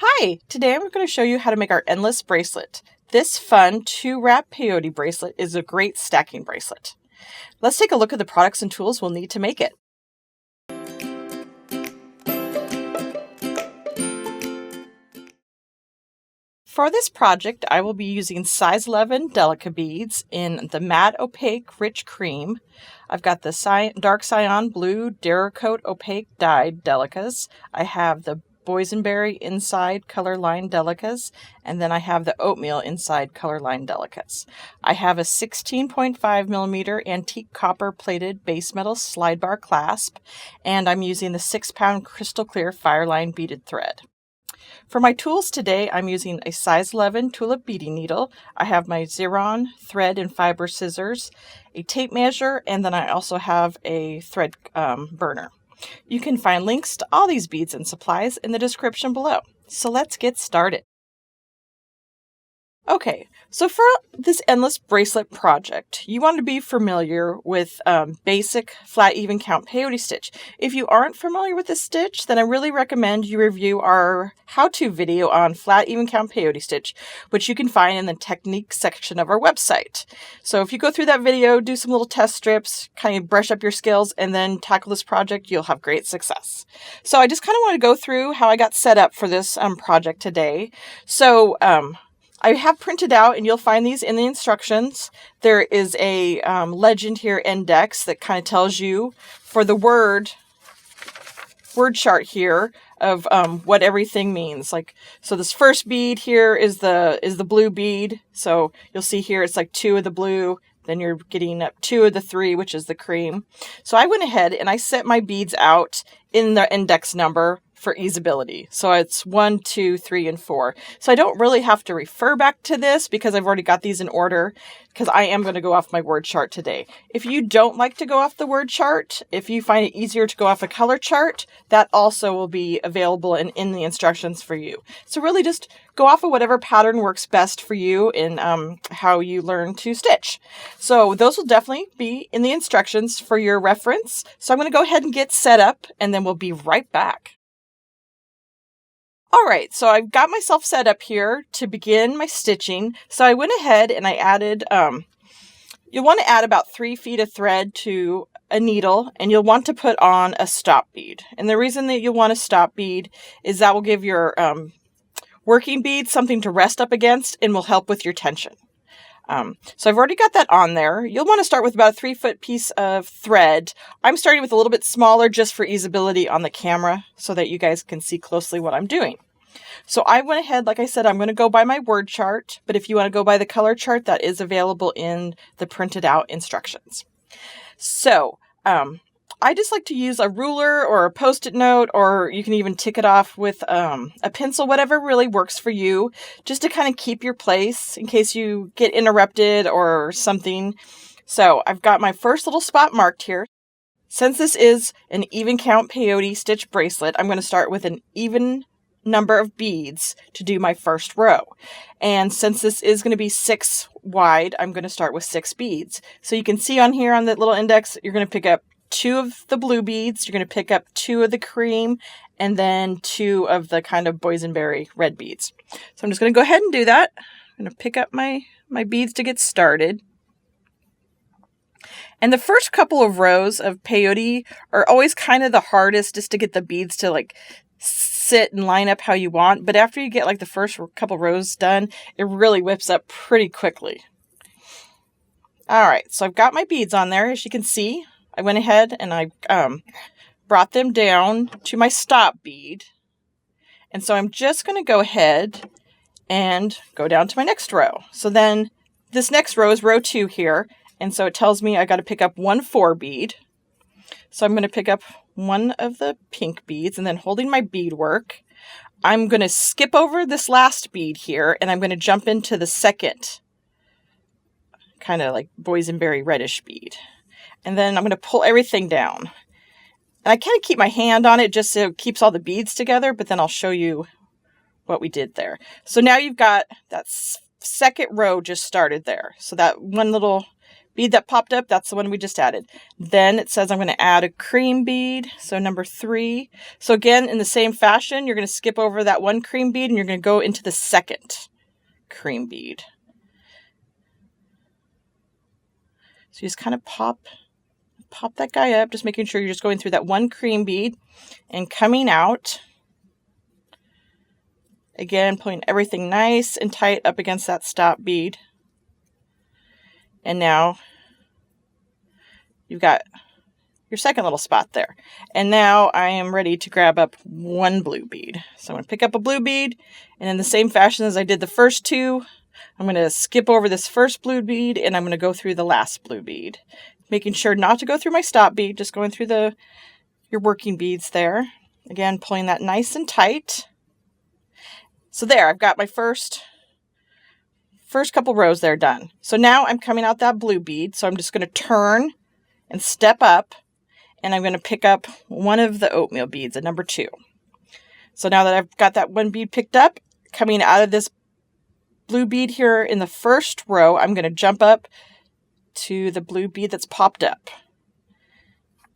Hi! Today I'm going to show you how to make our Endless Bracelet. This fun 2-wrap peyote bracelet is a great stacking bracelet. Let's take a look at the products and tools we'll need to make it. For this project, I will be using size 11 Delica beads in the matte opaque rich cream. I've got the dark cyan blue Duracoat opaque dyed Delicas. I have the Boysenberry inside color line Delicas, and then I have the Oatmeal inside color line Delicas. I have a 16.5 millimeter antique copper plated base metal slide bar clasp, and I'm using the 6-pound crystal clear FireLine beaded thread. For my tools today, I'm using a size 11 Tulip beading needle. I have my Xuron thread and fiber scissors, a tape measure, and then I also have a thread burner. You can find links to all these beads and supplies in the description below. So let's get started. Okay, so for this Endless Bracelet project, you want to be familiar with basic flat even count peyote stitch. If you aren't familiar with this stitch, then I really recommend you review our how-to video on flat even count peyote stitch, which you can find in the technique section of our website. So if you go through that video, do some little test strips, kind of brush up your skills, and then tackle this project, you'll have great success. So I just kind of want to go through how I got set up for this project today. So I have printed out, and you'll find these in the instructions. There is a legend here index that kind of tells you for the word chart here of what everything means. Like, so this first bead here is the blue bead. So you'll see here it's like 2 of the blue. Then you're getting up 2 of the 3, which is the cream. So I went ahead and I set my beads out in the index number for easeability. So it's 1, 2, 3, and 4. So I don't really have to refer back to this because I've already got these in order, because I am going to go off my word chart today. If you don't like to go off the word chart, if you find it easier to go off a color chart, that also will be available in the instructions for you. So really just go off of whatever pattern works best for you in how you learn to stitch. So those will definitely be in the instructions for your reference. So I'm going to go ahead and get set up, and then we'll be right back. Alright, so I've got myself set up here to begin my stitching. So I went ahead and I added, you'll want to add about 3 feet of thread to a needle, and you'll want to put on a stop bead. And the reason that you'll want a stop bead is that will give your working bead something to rest up against and will help with your tension. So I've already got that on there. You'll want to start with about a 3-foot piece of thread. I'm starting with a little bit smaller just for easeability on the camera so that you guys can see closely what I'm doing. So I went ahead, like I said, I'm going to go by my word chart, but if you want to go by the color chart, that is available in the printed out instructions. So I just like to use a ruler or a post-it note, or you can even tick it off with a pencil, whatever really works for you, just to kind of keep your place in case you get interrupted or something. So I've got my first little spot marked here. Since this is an even count peyote stitch bracelet, I'm going to start with an even number of beads to do my first row. And since this is going to be 6 wide, I'm going to start with 6 beads. So you can see on here on that little index, you're going to pick up 2 of the blue beads, you're going to pick up 2 of the cream, and then 2 of the kind of boysenberry red beads. So I'm just going to go ahead and do that. I'm going to pick up my beads to get started. And the first couple of rows of peyote are always kind of the hardest, just to get the beads to like sit and line up how you want. But after you get like the first couple rows done, it really whips up pretty quickly. Alright, so I've got my beads on there. As you can see, I went ahead and I brought them down to my stop bead. And so I'm just going to go ahead and go down to my next row. So then this next row is row 2 here. And so it tells me I got to pick up 1 4 bead. So I'm going to pick up 1 of the pink beads, and then holding my beadwork, I'm going to skip over this last bead here, and I'm going to jump into the second kind of like boysenberry reddish bead. And then I'm going to pull everything down. And I kind of keep my hand on it just so it keeps all the beads together, but then I'll show you what we did there. So now you've got that second row just started there. So that one little bead that popped up, that's the one we just added. Then it says I'm going to add a cream bead, so number 3. So again, in the same fashion, you're going to skip over that one cream bead and you're going to go into the second cream bead. So you just kind of pop that guy up, just making sure you're just going through that one cream bead and coming out. Again, pulling everything nice and tight up against that stop bead. And now you've got your second little spot there. And now I am ready to grab up one blue bead. So I'm going to pick up a blue bead, and in the same fashion as I did the first two, I'm going to skip over this first blue bead and I'm going to go through the last blue bead. Making sure not to go through my stop bead, just going through your working beads there. Again, pulling that nice and tight. So there, I've got my first couple rows there done. So now I'm coming out that blue bead. So I'm just going to turn and step up, and I'm going to pick up one of the oatmeal beads at number 2. So now that I've got that one bead picked up, coming out of this blue bead here in the first row, I'm going to jump up to the blue bead that's popped up.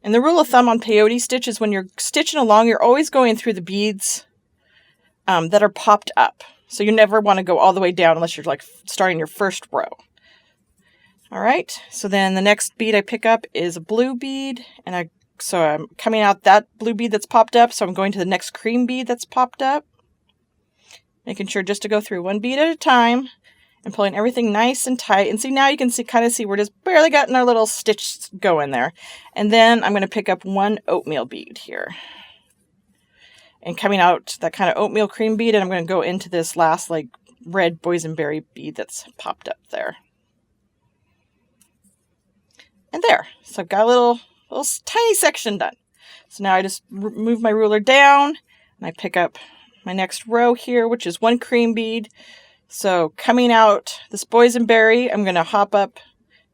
And the rule of thumb on peyote stitch is when you're stitching along, you're always going through the beads that are popped up. So you never want to go all the way down unless you're like starting your first row. All right, so then the next bead I pick up is a blue bead, and so I'm coming out that blue bead that's popped up, so I'm going to the next cream bead that's popped up. Making sure just to go through one bead at a time and pulling everything nice and tight. And see, now you can kind of see we're just barely getting our little stitch going there. And then I'm going to pick up one oatmeal bead here. And coming out that kind of oatmeal cream bead, and I'm going to go into this last like red boysenberry bead that's popped up there. And there. So I've got a little tiny section done. So now I just move my ruler down and I pick up my next row here, which is one cream bead. So coming out this boysenberry, I'm going to hop up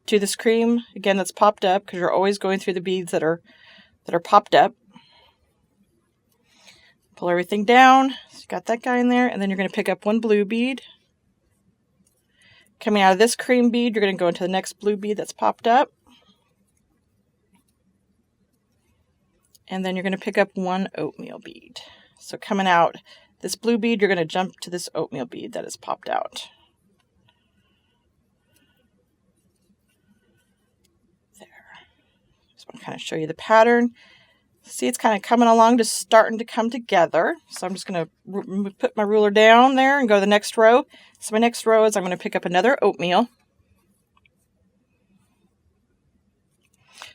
to this cream again that's popped up, because you're always going through the beads that are popped up. Pull everything down. So you got that guy in there, and then you're going to pick up one blue bead. Coming out of this cream bead, you're going to go into the next blue bead that's popped up. And then you're going to pick up one oatmeal bead. So coming out this blue bead, you're going to jump to this oatmeal bead that is popped out. There. Just want to kind of show you the pattern. See, it's kind of coming along, just starting to come together. So I'm just going to put my ruler down there and go to the next row. So my next row is I'm going to pick up another oatmeal.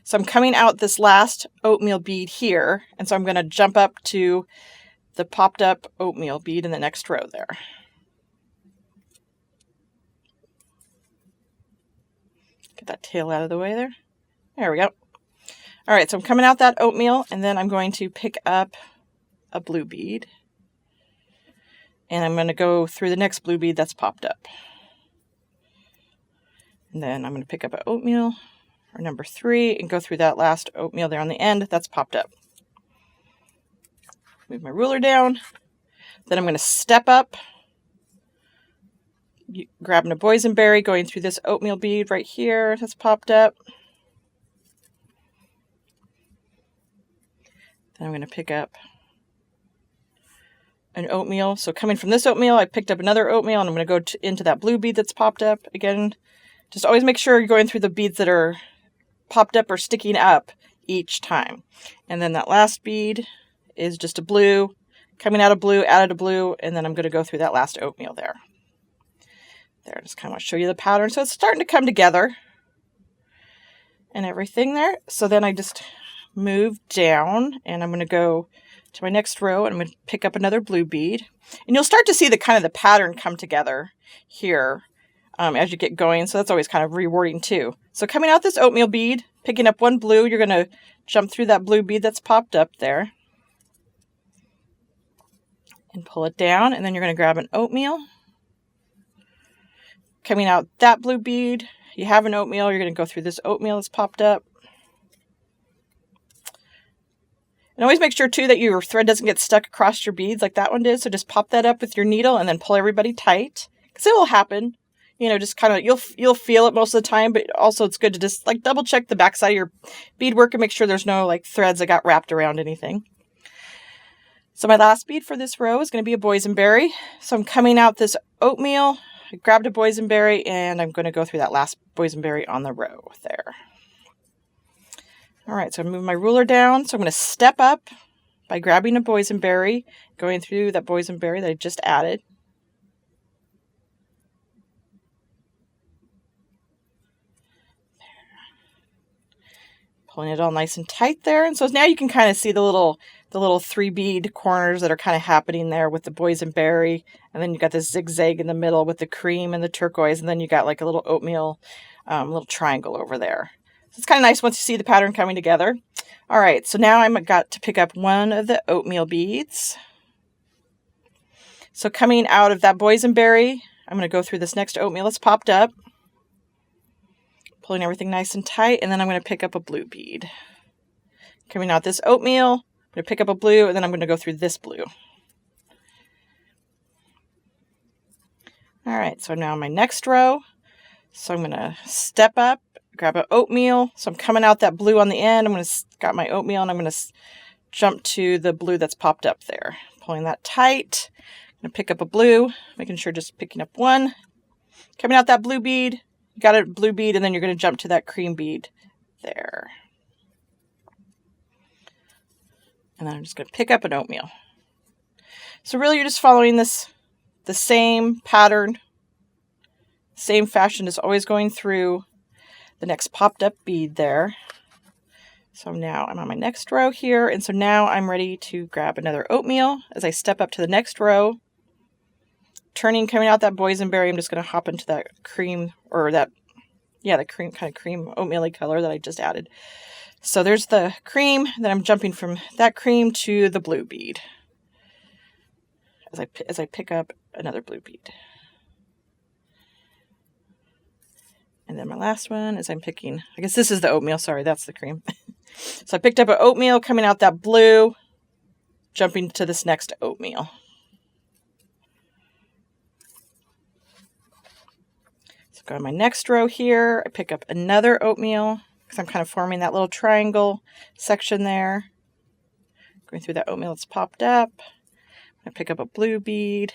So I'm coming out this last oatmeal bead here, and so I'm going to jump up to the popped up oatmeal bead in the next row there. Get that tail out of the way there. There we go. All right, so I'm coming out that oatmeal, and then I'm going to pick up a blue bead. And I'm going to go through the next blue bead that's popped up. And then I'm going to pick up an oatmeal, or number 3, and go through that last oatmeal there on the end that's popped up. Move my ruler down. Then I'm going to step up, grabbing a boysenberry, going through this oatmeal bead right here that's popped up. Then I'm going to pick up an oatmeal. So coming from this oatmeal, I picked up another oatmeal, and I'm going to go into that blue bead that's popped up. Again, just always make sure you're going through the beads that are popped up or sticking up each time. And then that last bead is just a blue. Coming out of blue, added a blue, and then I'm going to go through that last oatmeal there. There, I just kind of want to show you the pattern. So it's starting to come together and everything there. So then I just move down, and I'm going to go to my next row, and I'm going to pick up another blue bead. And you'll start to see the kind of the pattern come together here as you get going. So that's always kind of rewarding too. So coming out this oatmeal bead, picking up one blue, you're going to jump through that blue bead that's popped up there and pull it down, and then you're going to grab an oatmeal. Coming out that blue bead, you have an oatmeal, you're going to go through this oatmeal that's popped up. And always make sure too that your thread doesn't get stuck across your beads like that one did. So just pop that up with your needle and then pull everybody tight, because it will happen. You know, just kind of, you'll feel it most of the time, but also it's good to just like double check the back side of your beadwork and make sure there's no like threads that got wrapped around anything. So my last bead for this row is going to be a boysenberry. So I'm coming out this oatmeal. I grabbed a boysenberry and I'm going to go through that last boysenberry on the row there. All right, so I'm moving my ruler down. So I'm going to step up by grabbing a boysenberry, going through that boysenberry that I just added. Pulling it all nice and tight there. And so now you can kind of see the little 3 bead corners that are kind of happening there with the boysenberry. And then you got this zigzag in the middle with the cream and the turquoise. And then you got like a little oatmeal, little triangle over there. So it's kind of nice once you see the pattern coming together. All right, so now I've got to pick up one of the oatmeal beads. So coming out of that boysenberry, I'm going to go through this next oatmeal that's popped up. Pulling everything nice and tight, and then I'm going to pick up a blue bead. Coming out this oatmeal, I'm going to pick up a blue, and then I'm going to go through this blue. All right, so now my next row. So I'm going to step up, grab an oatmeal. So I'm coming out that blue on the end. I'm going to got my oatmeal, and I'm going to jump to the blue that's popped up there. Pulling that tight. I'm going to pick up a blue, making sure just picking up one. Coming out that blue bead. You got a blue bead, and then you're going to jump to that cream bead there. And then I'm just going to pick up an oatmeal. So really you're just following the same pattern, same fashion, just always going through the next popped up bead there. So now I'm on my next row here, and so now I'm ready to grab another oatmeal as I step up to the next row. Turning, coming out that boysenberry, I'm just going to hop into that cream, or the cream, kind of cream oatmeal-y color that I just added. So there's the cream, then I'm jumping from that cream to the blue bead as I pick up another blue bead. And then my last one is I'm picking, I guess this is the oatmeal, sorry, that's the cream. So I picked up an oatmeal, coming out that blue, jumping to this next oatmeal. Go to my next row here. I pick up another oatmeal because I'm kind of forming that little triangle section there. Going through that oatmeal that's popped up. I pick up a blue bead.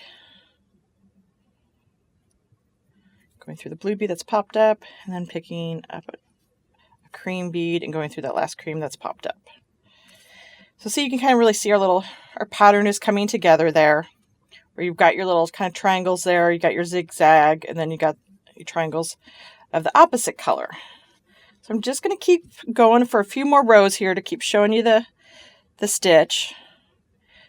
Going through the blue bead that's popped up, and then picking up a cream bead and going through that last cream that's popped up. So see, you can kind of really see our pattern is coming together there, where you've got your little kind of triangles there. You got your zigzag, and then you got your triangles of the opposite color. So I'm just going to keep going for a few more rows here to keep showing you the stitch.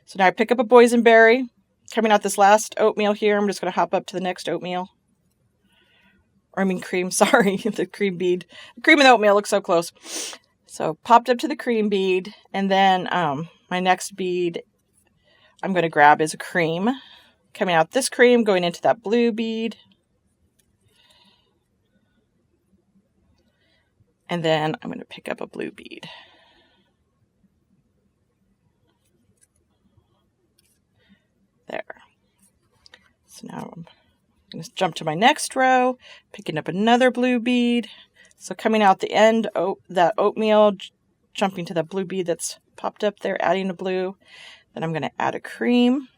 So now I pick up a boysenberry, coming out this last oatmeal here. I'm just going to hop up to the next oatmeal. Or I mean cream, sorry, the cream bead. The cream and the oatmeal look so close. So popped up to the cream bead, and then my next bead I'm going to grab is a cream. Coming out this cream, going into that blue bead. And then I'm going to pick up a blue bead. There. So now I'm going to jump to my next row, picking up another blue bead. So coming out the end, that oatmeal, jumping to the blue bead that's popped up there, adding a blue. Then I'm going to add a cream.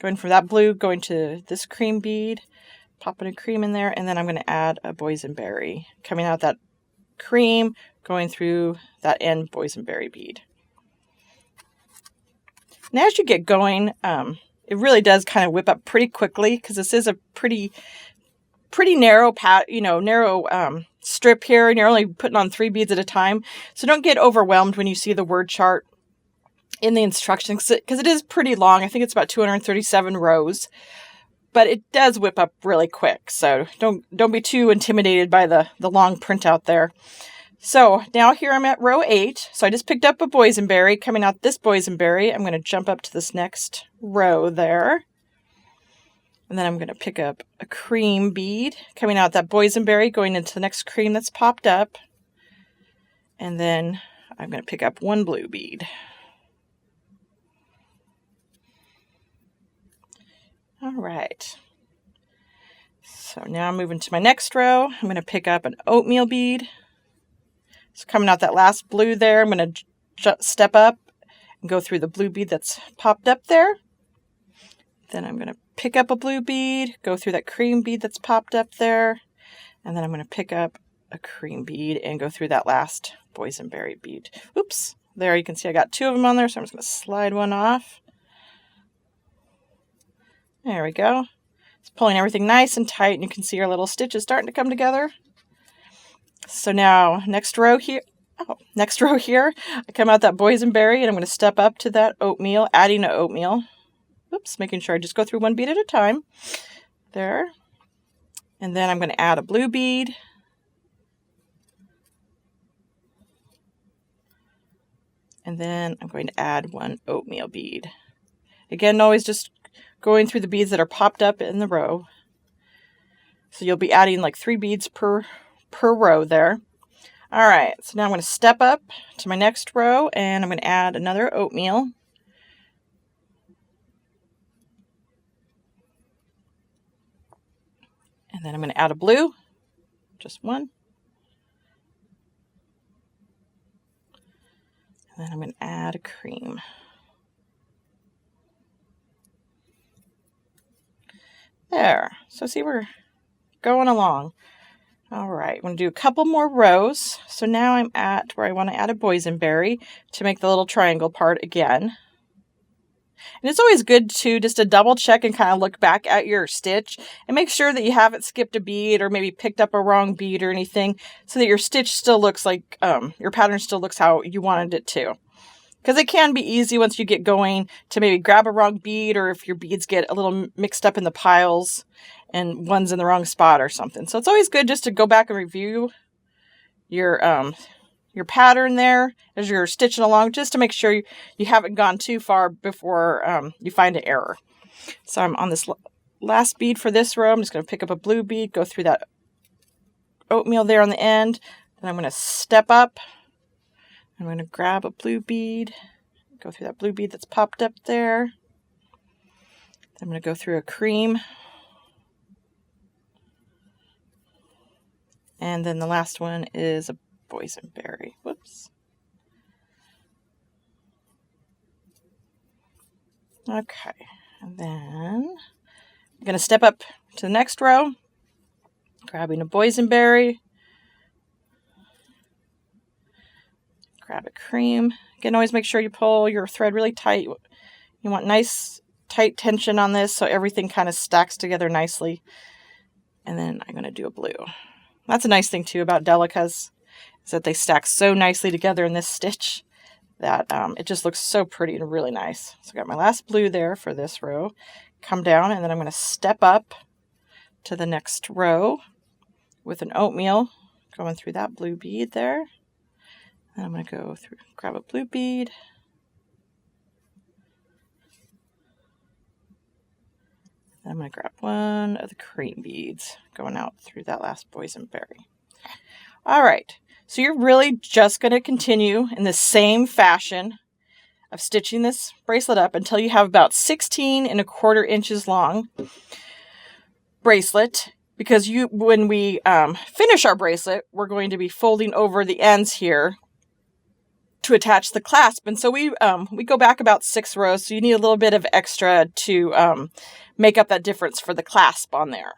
Going from that blue, going to this cream bead, popping a cream in there, and then I'm going to add a boysenberry. Coming out that cream, going through that end boysenberry bead. And as you get going, it really does kind of whip up pretty quickly because this is a pretty narrow strip here, and you're only putting on 3 beads at a time. So don't get overwhelmed when you see the word chart in the instructions because it is pretty long. I think it's about 237 rows. But it does whip up really quick, so don't be too intimidated by the long printout there. So now here I'm at row 8. So I just picked up a boysenberry. Coming out this boysenberry, I'm going to jump up to this next row there. And then I'm going to pick up a cream bead. Coming out that boysenberry, going into the next cream that's popped up. And then I'm going to pick up one blue bead. All right. So now I'm moving to my next row. I'm going to pick up an oatmeal bead. So coming out that last blue there, I'm going to step up and go through the blue bead that's popped up there. Then I'm going to pick up a blue bead, go through that cream bead that's popped up there. And then I'm going to pick up a cream bead and go through that last boysenberry bead. Oops, there you can see I got two of them on there, so I'm just going to slide one off. There we go. It's pulling everything nice and tight, and you can see our little stitches starting to come together. So now next row here, I come out that boysenberry and I'm going to step up to that oatmeal, adding an oatmeal. Oops, making sure I just go through one bead at a time. There. And then I'm going to add a blue bead. And then I'm going to add one oatmeal bead. Again, always just going through the beads that are popped up in the row. So you'll be adding like 3 beads per row there. All right, so now I'm going to step up to my next row and I'm going to add another oatmeal. And then I'm going to add a blue, just one. And then I'm going to add a cream. There. So see, we're going along. All right, I'm going to do a couple more rows. So now I'm at where I want to add a boysenberry to make the little triangle part again. And it's always good just to double check and kind of look back at your stitch and make sure that you haven't skipped a bead or maybe picked up a wrong bead or anything, so that your stitch still looks like, your pattern still looks how you wanted it to. Because it can be easy once you get going to maybe grab a wrong bead, or if your beads get a little mixed up in the piles and one's in the wrong spot or something. So it's always good just to go back and review your pattern there as you're stitching along, just to make sure you haven't gone too far before you find an error. So I'm on this last bead for this row. I'm just going to pick up a blue bead, go through that oatmeal there on the end. Then I'm going to step up. I'm going to grab a blue bead, go through that blue bead that's popped up there. I'm going to go through a cream. And then the last one is a boysenberry. Whoops. Okay. And then I'm going to step up to the next row, grabbing a boysenberry. Grab a cream. Again, always make sure you pull your thread really tight. You want nice, tight tension on this so everything kind of stacks together nicely. And then I'm going to do a blue. That's a nice thing too about Delicas, is that they stack so nicely together in this stitch that it just looks so pretty and really nice. So I got my last blue there for this row. Come down, and then I'm going to step up to the next row with an oatmeal, going through that blue bead there. And I'm going to go through, grab a blue bead. And I'm going to grab one of the cream beads going out through that last boysenberry. All right, so you're really just going to continue in the same fashion of stitching this bracelet up until you have about 16¼ inches long bracelet. Because when we finish our bracelet, we're going to be folding over the ends here to attach the clasp. And so we go back about 6 rows, so you need a little bit of extra to make up that difference for the clasp on there.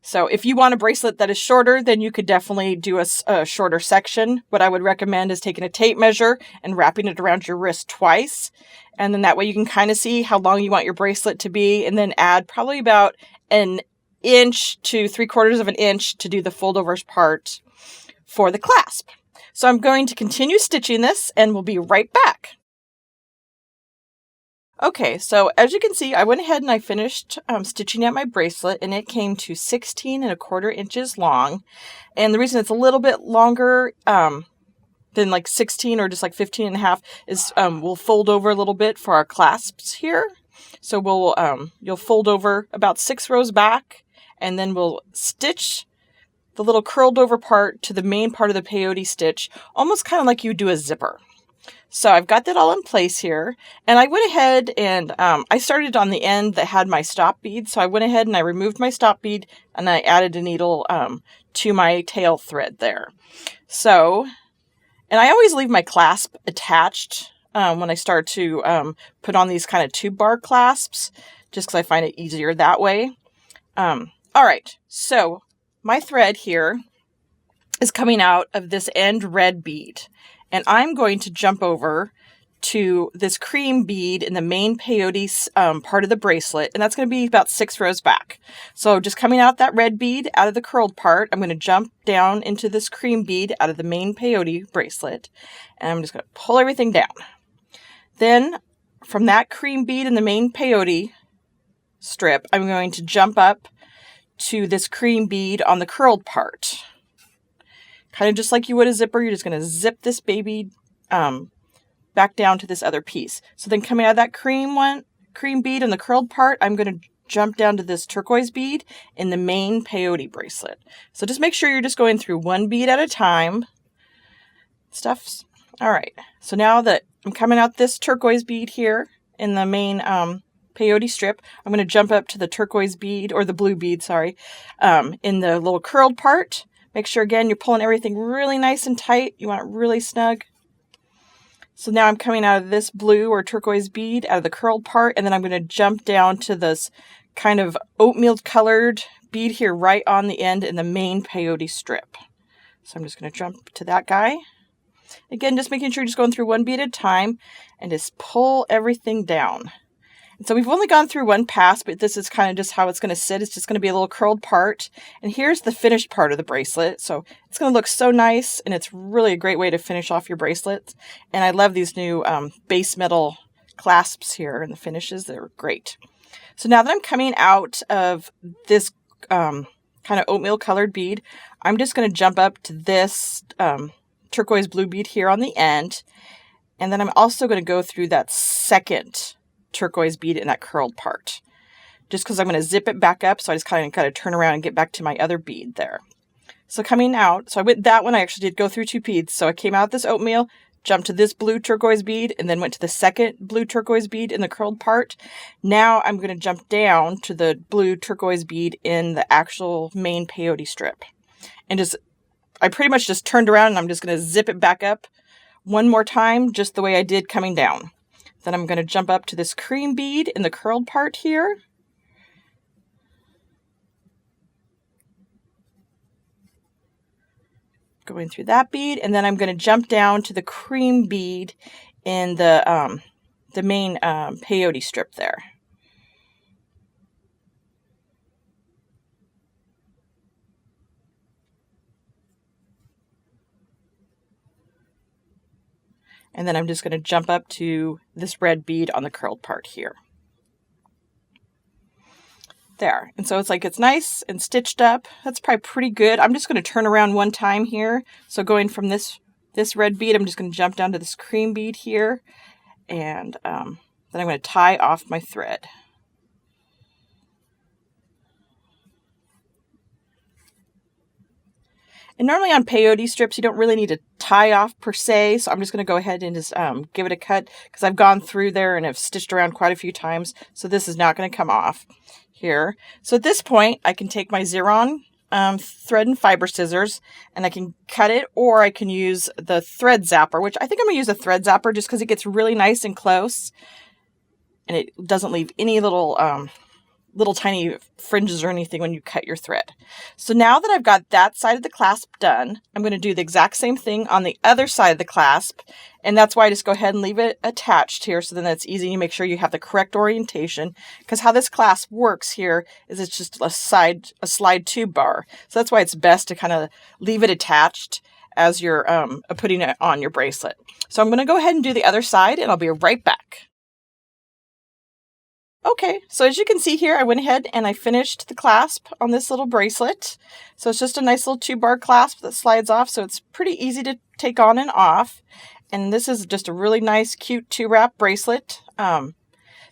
So if you want a bracelet that is shorter, then you could definitely do a shorter section. What I would recommend is taking a tape measure and wrapping it around your wrist twice. And then that way you can kind of see how long you want your bracelet to be, and then add probably about an inch to 3/4 of an inch to do the fold over part for the clasp. So I'm going to continue stitching this, and we'll be right back. Okay, so as you can see, I went ahead and I finished stitching at my bracelet, and it came to 16¼ inches long. And the reason it's a little bit longer than like 16 or just like 15½ is we'll fold over a little bit for our clasps here. So you'll fold over about 6 rows back, and then we'll stitch the little curled over part to the main part of the peyote stitch, almost kind of like you do a zipper. So I've got that all in place here, and I went ahead and I started on the end that had my stop bead. So I went ahead and I removed my stop bead and I added a needle to my tail thread there. So, and I always leave my clasp attached when I start to put on these kind of tube bar clasps, just because I find it easier that way. All right, so my thread here is coming out of this end red bead. And I'm going to jump over to this cream bead in the main peyote part of the bracelet. And that's going to be about 6 rows back. So just coming out that red bead out of the curled part, I'm going to jump down into this cream bead out of the main peyote bracelet. And I'm just going to pull everything down. Then from that cream bead in the main peyote strip, I'm going to jump up to this cream bead on the curled part. Kind of just like you would a zipper, you're just going to zip this baby back down to this other piece. So then coming out of that cream bead in the curled part, I'm going to jump down to this turquoise bead in the main peyote bracelet. So just make sure you're just going through one bead at a time. Stuff's all right. So now that I'm coming out this turquoise bead here in the main peyote strip, I'm going to jump up to the turquoise bead, or the blue bead, sorry, in the little curled part. Make sure, again, you're pulling everything really nice and tight. You want it really snug. So now I'm coming out of this blue or turquoise bead out of the curled part, and then I'm going to jump down to this kind of oatmeal colored bead here right on the end in the main peyote strip. So I'm just going to jump to that guy. Again, just making sure you're just going through one bead at a time and just pull everything down. So we've only gone through one pass, but this is kind of just how it's going to sit. It's just going to be a little curled part. And here's the finished part of the bracelet. So it's going to look so nice, and it's really a great way to finish off your bracelet. And I love these new base metal clasps here and the finishes. They're great. So now that I'm coming out of this kind of oatmeal colored bead, I'm just going to jump up to this turquoise blue bead here on the end. And then I'm also going to go through that second turquoise bead in that curled part, just because I'm going to zip it back up. So I just kind of turn around and get back to my other bead there. So coming out, so I went that one, I actually did go through 2 beads. So I came out this oatmeal, jumped to this blue turquoise bead, and then went to the second blue turquoise bead in the curled part. Now I'm going to jump down to the blue turquoise bead in the actual main peyote strip. And I pretty much just turned around, and I'm just going to zip it back up one more time, just the way I did coming down. Then I'm going to jump up to this cream bead in the curled part here. Going through that bead, and then I'm going to jump down to the cream bead in the main peyote strip there. And then I'm just going to jump up to this red bead on the curled part here. There. And so it's nice and stitched up. That's probably pretty good. I'm just going to turn around one time here. So going from this red bead, I'm just going to jump down to this cream bead here. And then I'm going to tie off my thread. And normally on peyote strips, you don't really need to tie off per se. So I'm just going to go ahead and just give it a cut, because I've gone through there and have stitched around quite a few times. So this is not going to come off here. So at this point, I can take my Xuron thread and fiber scissors, and I can cut it, or I can use the thread zapper, which I think I'm going to use a thread zapper just because it gets really nice and close. And it doesn't leave any little tiny fringes or anything when you cut your thread. So now that I've got that side of the clasp done, I'm going to do the exact same thing on the other side of the clasp. And that's why I just go ahead and leave it attached here, so then that's easy. You make sure you have the correct orientation, because how this clasp works here is it's just a slide tube bar. So that's why it's best to kind of leave it attached as you're putting it on your bracelet. So I'm going to go ahead and do the other side, and I'll be right back. Okay, so as you can see here, I went ahead and I finished the clasp on this little bracelet. So it's just a nice little 2-bar clasp that slides off, so it's pretty easy to take on and off. And this is just a really nice, cute 2-wrap bracelet.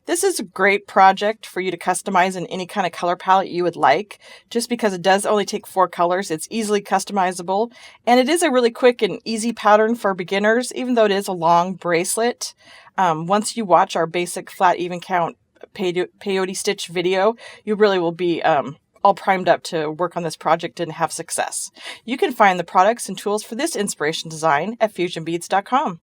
This is a great project for you to customize in any kind of color palette you would like. Just because it does only take 4 colors, it's easily customizable. And it is a really quick and easy pattern for beginners, even though it is a long bracelet. Once you watch our basic flat even count peyote stitch video, you really will be all primed up to work on this project and have success. You can find the products and tools for this inspiration design at fusionbeads.com.